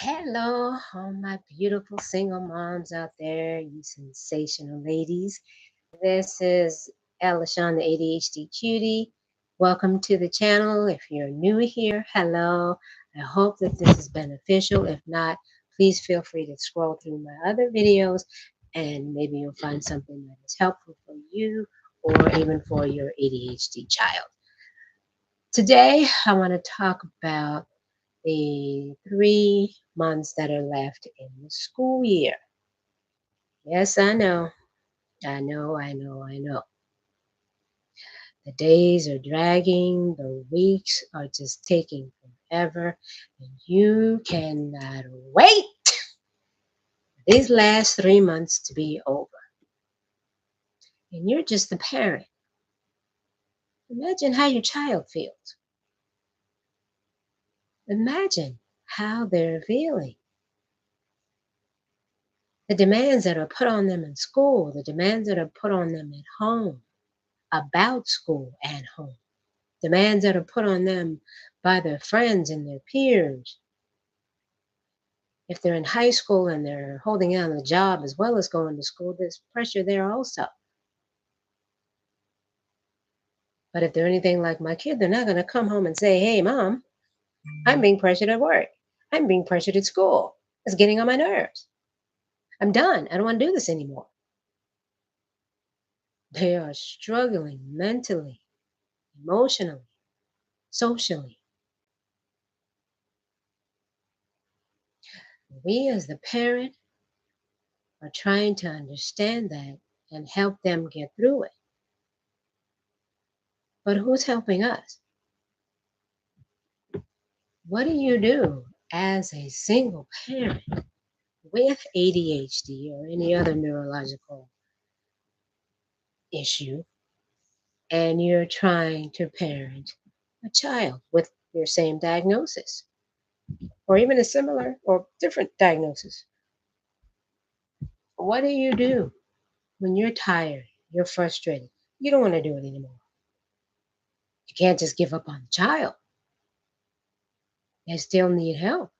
Hello, all my beautiful single moms out there, you sensational ladies. This is Elishawn, the ADHD cutie. Welcome to the channel. If you're new here, hello. I hope that this is beneficial. If not, please feel free to scroll through my other videos and maybe you'll find something that is helpful for you or even for your ADHD child. Today, I want to talk about the 3 months that are left in the school year. Yes, I know. I know. The days are dragging, the weeks are just taking forever, and you cannot wait for these last 3 months to be over. And you're just the parent. Imagine how your child feels. Imagine how they're feeling. The demands that are put on them in school, the demands that are put on them at home, about school and home, demands that are put on them by their friends and their peers. If they're in high school and they're holding down a job as well as going to school, there's pressure there also. But if they're anything like my kid, they're not going to come home and say, "Hey, mom, I'm being pressured at work. I'm being pressured at school. It's getting on my nerves. I'm done. I don't want to do this anymore." They are struggling mentally, emotionally, socially. We as the parent are trying to understand that and help them get through it. But who's helping us? What do you do as a single parent with ADHD or any other neurological issue and you're trying to parent a child with your same diagnosis or even a similar or different diagnosis? What do you do when you're tired, you're frustrated, you don't want to do it anymore? You can't just give up on the child. They still need help.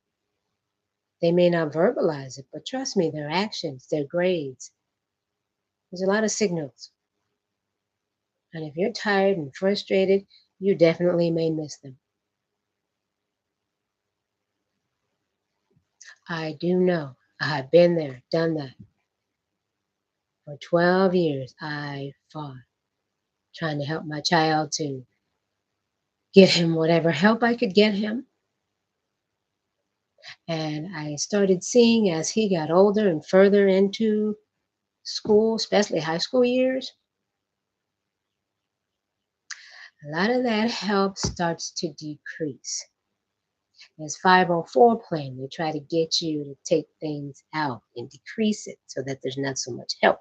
They may not verbalize it, but trust me, their actions, their grades, there's a lot of signals. And if you're tired and frustrated, you definitely may miss them. I do know. I've been there, done that. For 12 years, I fought trying to help my child to get him whatever help I could get him. And I started seeing as he got older and further into school, especially high school years, a lot of that help starts to decrease. As 504 plan, they try to get you to take things out and decrease it so that there's not so much help.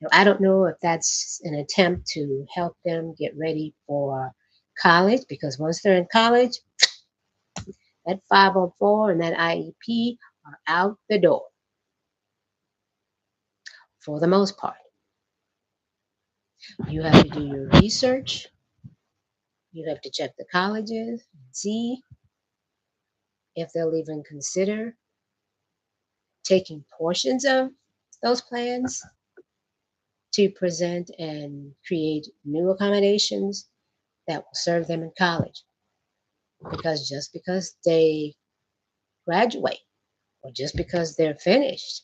Now, I don't know if that's an attempt to help them get ready for college because once they're in college, that 504 and that IEP are out the door for the most part. You have to do your research. You have to check the colleges and see if they'll even consider taking portions of those plans to present and create new accommodations that will serve them in college. Because just because they graduate or just because they're finished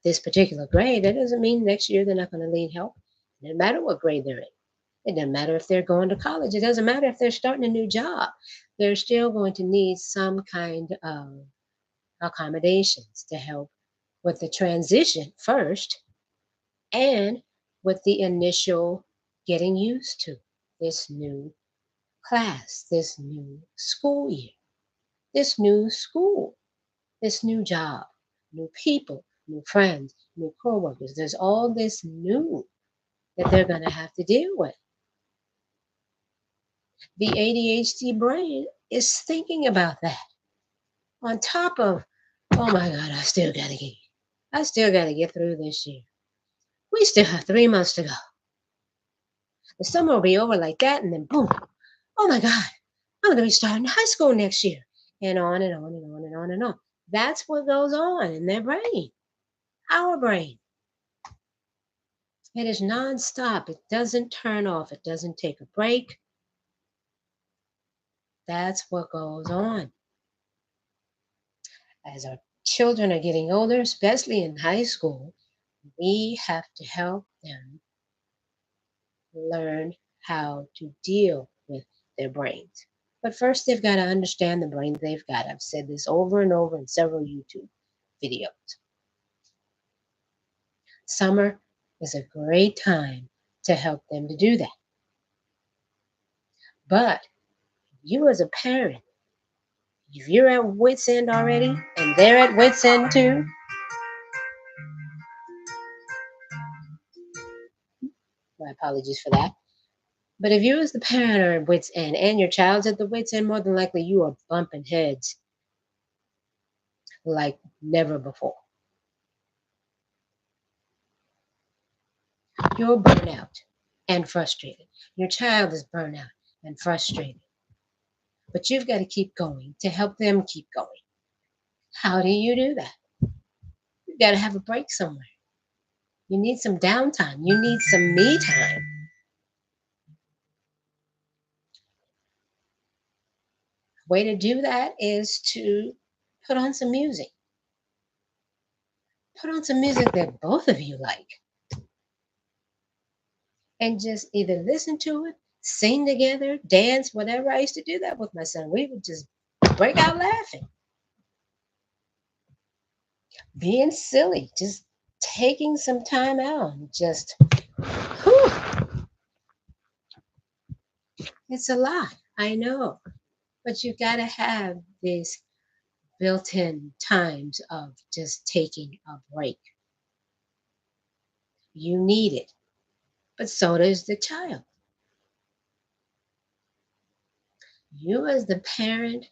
this particular grade, that doesn't mean next year they're not going to need help. It doesn't matter what grade they're in. It doesn't matter if they're going to college. It doesn't matter if they're starting a new job. They're still going to need some kind of accommodations to help with the transition first and with the initial getting used to this new class, this new school year, this new school, this new job, new people, new friends, new coworkers. There's all this new that they're going to have to deal with. The ADHD brain is thinking about that on top of, oh my God, I still got to get through this year. We still have 3 months to go. The summer will be over like that, and then boom, oh my God, I'm going to be starting high school next year. and on and on and on and on and on. That's what goes on in their brain, our brain. It is nonstop. It doesn't turn off. It doesn't take a break. That's what goes on. As our children are getting older, especially in high school, we have to help them learn how to deal with their brains. But first, they've got to understand the brain they've got. I've said this over and over in several YouTube videos. Summer is a great time to help them to do that. But you, as a parent, if you're at wit's end already and they're at wit's end too, my apologies for that. But if you, as the parent, are at wit's end and your child's at the wit's end, more than likely you are bumping heads like never before. You're burnt out and frustrated. Your child is burnt out and frustrated. But you've got to keep going to help them keep going. How do you do that? You've got to have a break somewhere. You need some downtime. You need some me time. Way to do that is to put on some music. Put on some music that both of you like and just either listen to it, sing together, dance, whatever. I used to do that with my son. We would just break out laughing, being silly, just taking some time out and just, whew, it's a lot. I know. But you got to have these built in times of just taking a break. You need it, but so does the child. You, as the parent,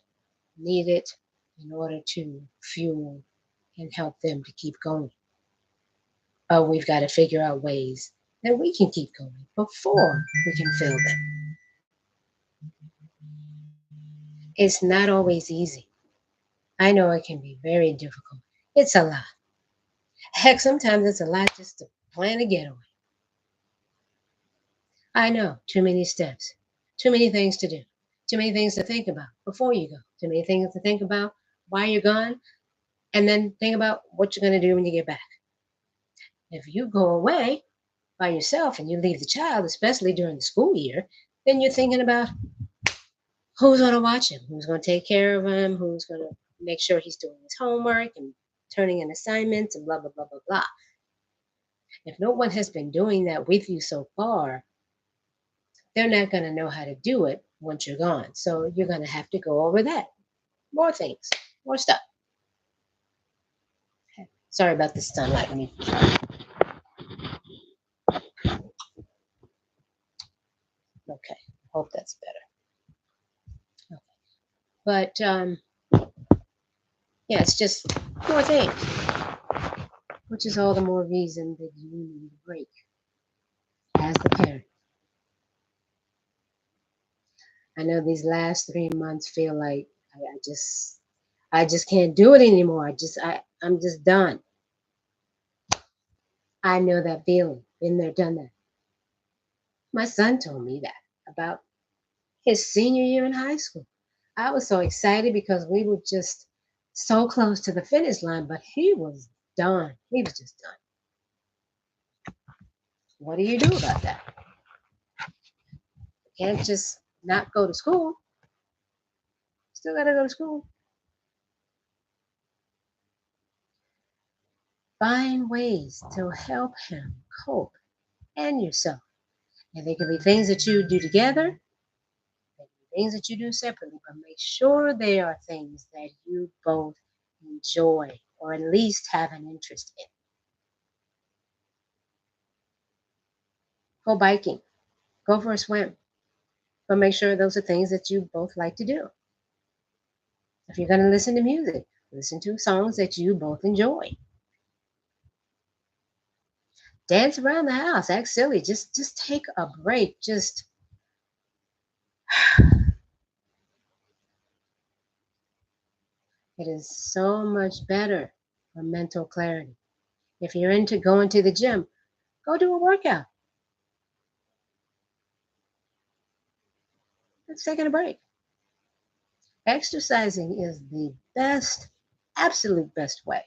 need it in order to fuel and help them to keep going. But we've got to figure out ways that we can keep going before we can fill them. It's not always easy. I know it can be very difficult. It's a lot. Heck, sometimes it's a lot just to plan a getaway. I know, too many steps, too many things to do, too many things to think about before you go, too many things to think about while you're gone, and then think about what you're going to do when you get back. If you go away by yourself and you leave the child, especially during the school year, then you're thinking about who's going to watch him, who's going to take care of him, who's going to make sure he's doing his homework and turning in assignments and blah, blah, blah, blah, blah. If no one has been doing that with you so far, they're not going to know how to do it once you're gone. So you're going to have to go over that. More things, more stuff. Okay. Sorry about the sunlight. Let me try. Okay. Hope that's better. Okay. But yeah, it's just more things, which is all the more reason that you need a break as the parent. I know these last 3 months feel like I just can't do it anymore. I'm just done. I know that feeling. Been there, done that. My son told me that about his senior year in high school. I was so excited because we were just so close to the finish line, but he was done. He was just done. What do you do about that? You can't just not go to school. Still got to go to school. Find ways to help him cope and yourself. And they can be things that you do together, they can be things that you do separately, but make sure they are things that you both enjoy or at least have an interest in. Go biking, go for a swim, but make sure those are things that you both like to do. If you're going to listen to music, listen to songs that you both enjoy. Dance around the house, act silly, just take a break, It is so much better for mental clarity. If you're into going to the gym, go do a workout. It's taking a break. Exercising is the best, absolute best way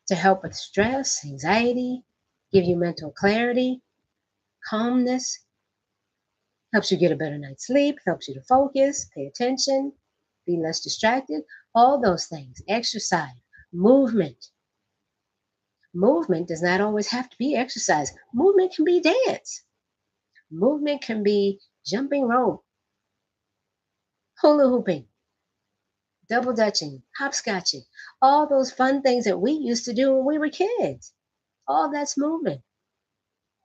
to help with stress, anxiety, give you mental clarity, calmness, helps you get a better night's sleep, helps you to focus, pay attention, be less distracted, all those things. Exercise, movement. Movement does not always have to be exercise. Movement can be dance. Movement can be jumping rope, hula hooping, double dutching, hopscotching, all those fun things that we used to do when we were kids. All that's movement.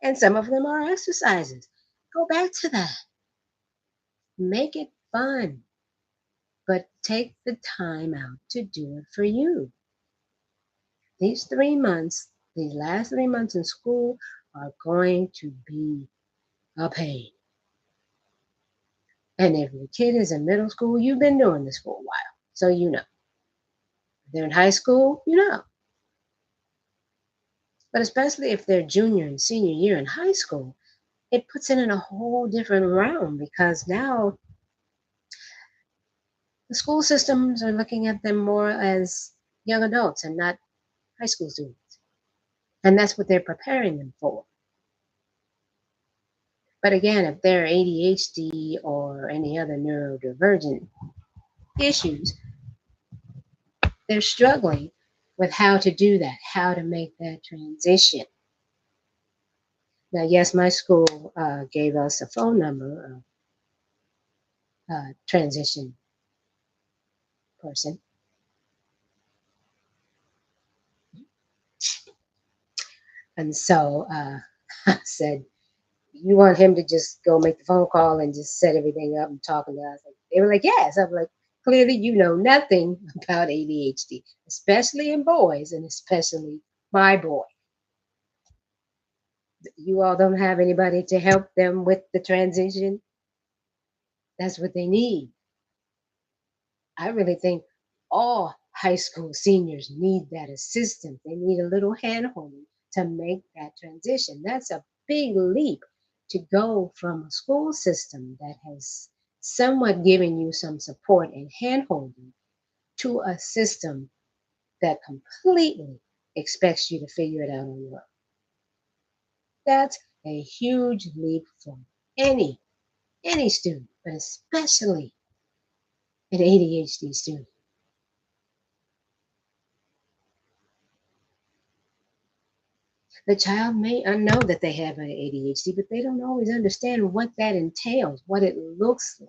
And some of them are exercises. Go back to that. Make it fun, but take the time out to do it for you. These 3 months, these last 3 months in school are going to be a pain. And if your kid is in middle school, you've been doing this for a while. So you know. If they're in high school, you know. But especially if they're junior and senior year in high school, it puts it in a whole different realm because now the school systems are looking at them more as young adults and not high school students. And that's what they're preparing them for. But again, if they're ADHD or any other neurodivergent issues, they're struggling with how to do that, how to make that transition. Now, yes, my school gave us a phone number of transition person. And so I said, you want him to just go make the phone call and just set everything up and talking to us? They were like, yes. I'm like, clearly you know nothing about ADHD, especially in boys and especially my boy. You all don't have anybody to help them with the transition. That's what they need. I really think all high school seniors need that assistance. They need a little hand holding to make that transition. That's a big leap to go from a school system that has somewhat given you some support and hand holding to a system that completely expects you to figure it out on your own. That's a huge leap for any any student, but especially an ADHD student. The child may know that they have an ADHD, but they don't always understand what that entails, what it looks like.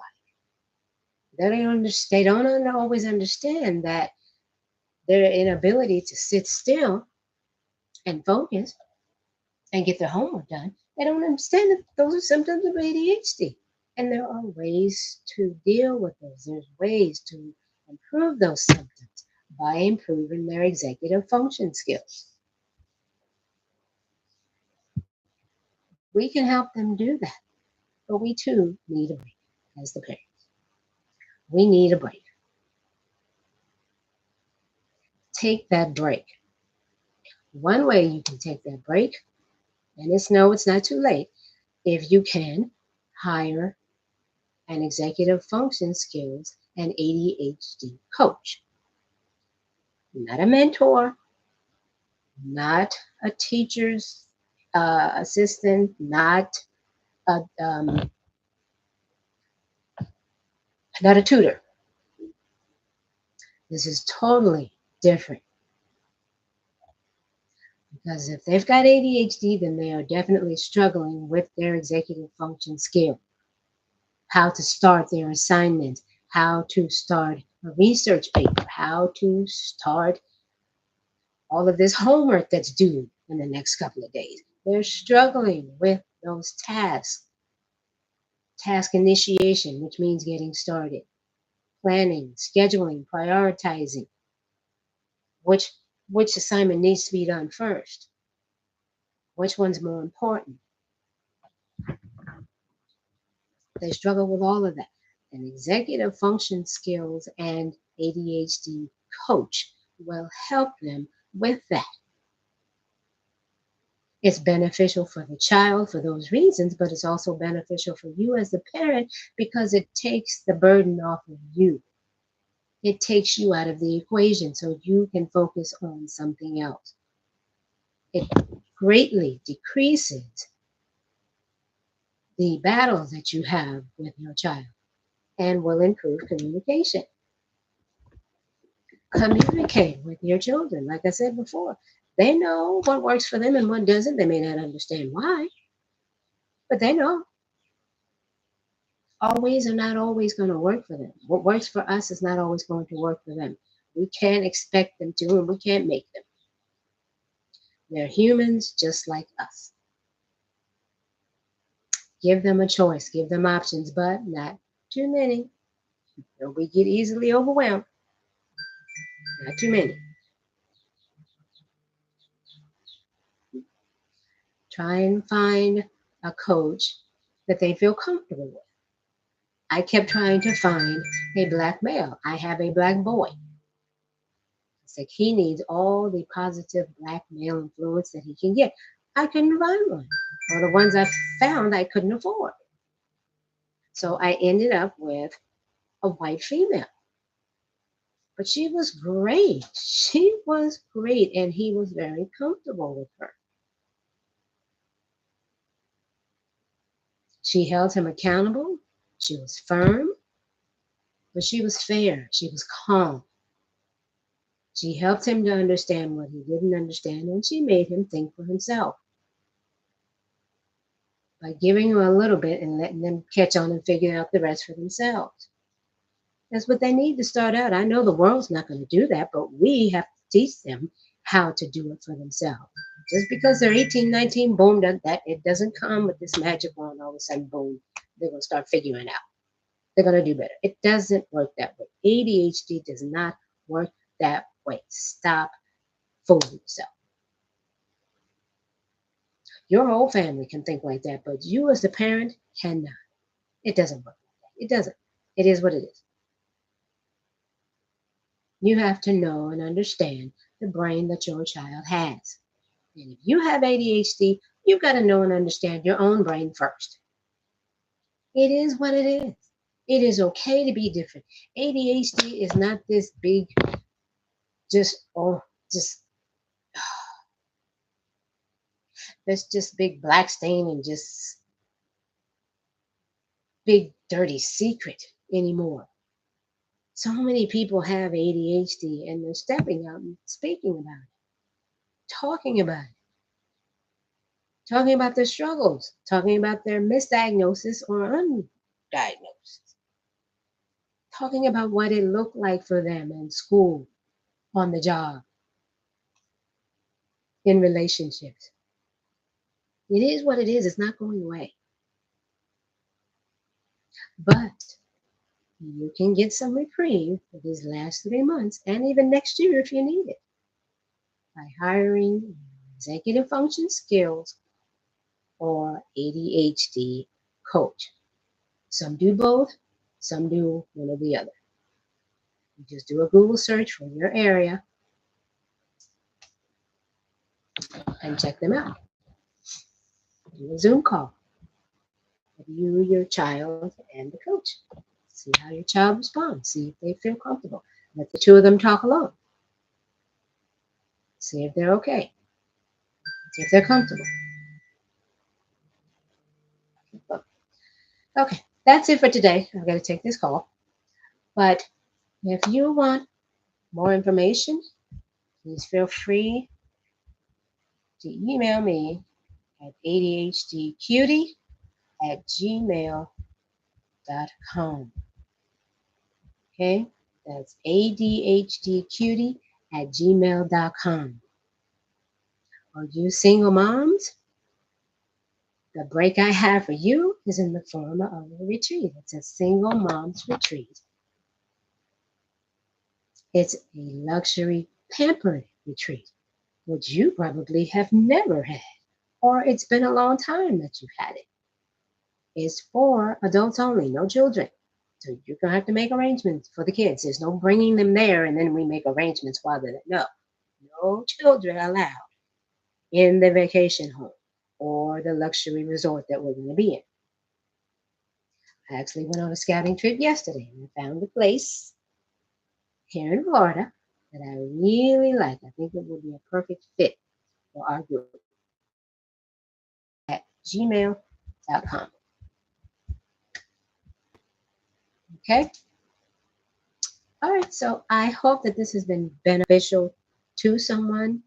They don't always understand that their inability to sit still and focus and get their homework done. They don't understand that those are symptoms of ADHD. And there are ways to deal with those. There's ways to improve those symptoms by improving their executive function skills. We can help them do that, but we too need a break as the parent. We need a break. Take that break. One way you can take that break, and it's not too late, if you can hire an executive function skills and ADHD coach. Not a mentor, not a teacher's assistant, a, um, not a tutor. This is totally different because if they've got ADHD, then they are definitely struggling with their executive function skill, how to start their assignments, how to start a research paper, how to start all of this homework that's due in the next couple of days. They're struggling with those tasks, task initiation, which means getting started, planning, scheduling, prioritizing, which which assignment needs to be done first, which one's more important. They struggle with all of that. An executive function skills and ADHD coach will help them with that. It's beneficial for the child for those reasons, but it's also beneficial for you as the parent because it takes the burden off of you. It takes you out of the equation so you can focus on something else. It greatly decreases the battles that you have with your child and will improve communication. Communicate with your children. Like I said before, they know what works for them and what doesn't. They may not understand why, but they know always are not always going to work for them. What works for us is not always going to work for them. We can't expect them to, and we can't make them. They're humans just like us. Give them a choice, give them options, but not too many. We get easily overwhelmed. Not too many. Try and find a coach that they feel comfortable with. I kept trying to find a black male. I have a black boy. It's like he needs all the positive black male influence that he can get. I couldn't find one. Or the ones I found I couldn't afford. So I ended up with a white female. But she was great. She was great. And he was very comfortable with her. She held him accountable. She was firm, but she was fair. She was calm. She helped him to understand what he didn't understand, and she made him think for himself by giving him a little bit and letting them catch on and figure out the rest for themselves. That's what they need to start out. I know the world's not going to do that, but we have to teach them how to do it for themselves. Just because they're 18, 19, boom, that it doesn't come with this magic wand. All of a sudden, boom, they're going to start figuring out. They're going to do better. It doesn't work that way. ADHD does not work that way. Stop fooling yourself. Your whole family can think like that, but you as the parent cannot. It doesn't work like that. It doesn't. It is what it is. You have to know and understand the brain that your child has. And if you have ADHD, you've got to know and understand your own brain first. It is what it is. It is okay to be different. ADHD is not this big, just that's just big black stain and just big dirty secret anymore. So many people have ADHD and they're stepping up and speaking about it, talking about their struggles, talking about their misdiagnosis or undiagnosis, talking about what it looked like for them in school, on the job, in relationships. It is what it is. It's not going away. But you can get some reprieve for these last 3 months and even next year if you need it by hiring executive function skills or ADHD coach. Some do both, some do one or the other. You just do a Google search for your area and check them out. Do a Zoom call with you, your child, and the coach. See how your child responds. See if they feel comfortable. Let the two of them talk alone. See if they're okay. See if they're comfortable. Okay, that's it for today. I've got to take this call. But if you want more information, please feel free to email me at adhdcutie@gmail.com. Okay, that's adhdcutie@gmail.com. Or you single moms, the break I have for you is in the form of a retreat. It's a single mom's retreat. It's a luxury pampering retreat, which you probably have never had, or it's been a long time that you've had it. It's for adults only, no children. So you're going to have to make arrangements for the kids. There's no bringing them there and then we make arrangements while they're there. No, no children allowed in the vacation home or the luxury resort that we're going to be in. I actually went on a scouting trip yesterday and I found a place here in Florida that I really like. I think it would be a perfect fit for our group. At gmail.com. Okay. All right. So I hope that this has been beneficial to someone.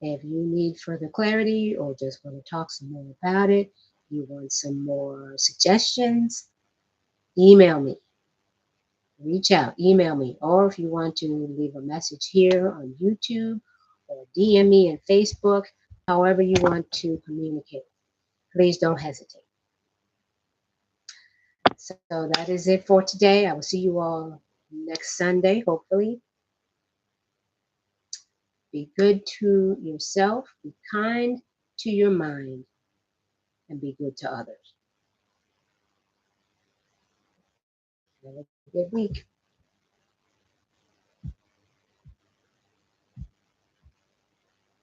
If you need further clarity or just want to talk some more about it, you want some more suggestions, email me. Reach out, email me. Or if you want to leave a message here on YouTube or DM me on Facebook, however you want to communicate, please don't hesitate. So that is it for today. I will see you all next Sunday, hopefully. Be good to yourself, be kind to your mind, and be good to others. Have a good week.